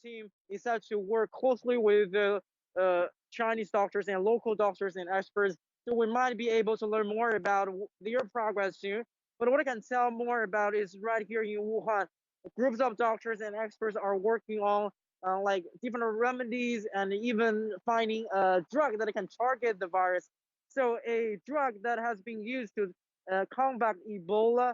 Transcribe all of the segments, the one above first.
team is set to work closely with the Chinese doctors and local doctors and experts. So we might be able to learn more about their progress soon. But what I can tell more about is right here in Wuhan, groups of doctors and experts are working on like different remedies and even finding a drug that can target the virus. So a drug that has been used to combat Ebola,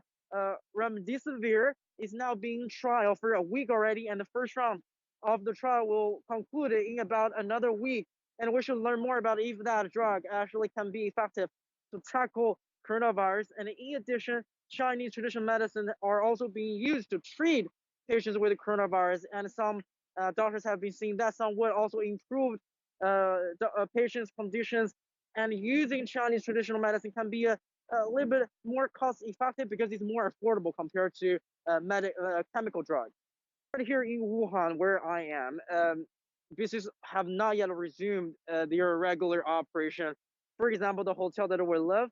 remdesivir, is now being trialed for a week already, and the first round of the trial will conclude in about another week. And we should learn more about if that drug actually can be effective to tackle coronavirus. And in addition, Chinese traditional medicine are also being used to treat patients with coronavirus, and some doctors have been seeing that some would also improve the patients' conditions. And using Chinese traditional medicine can be a little bit more cost effective because it's more affordable compared to chemical drugs. Right here in Wuhan, where I am, businesses have not yet resumed their regular operation. For example, the hotel that we live,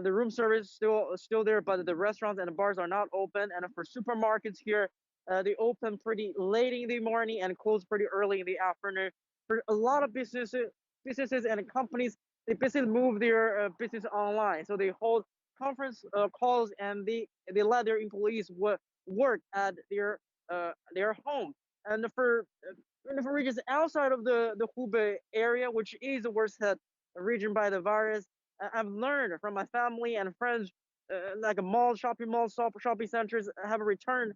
the room service still there, but the restaurants and the bars are not open. And for supermarkets here, they open pretty late in the morning and close pretty early in the afternoon. For a lot of businesses and companies, they basically move their business online. So they hold conference calls and they let their employees work at their home. And for regions outside of the Hubei area, which is the worst hit region by the virus, I've learned from my family and friends, like shopping malls, shopping centers have reopened,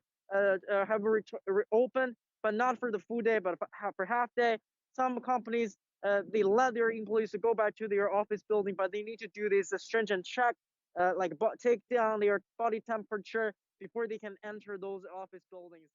but not for the full day, but for half day. Some companies they let their employees to go back to their office building, but they need to do this stringent check, like take down their body temperature before they can enter those office buildings.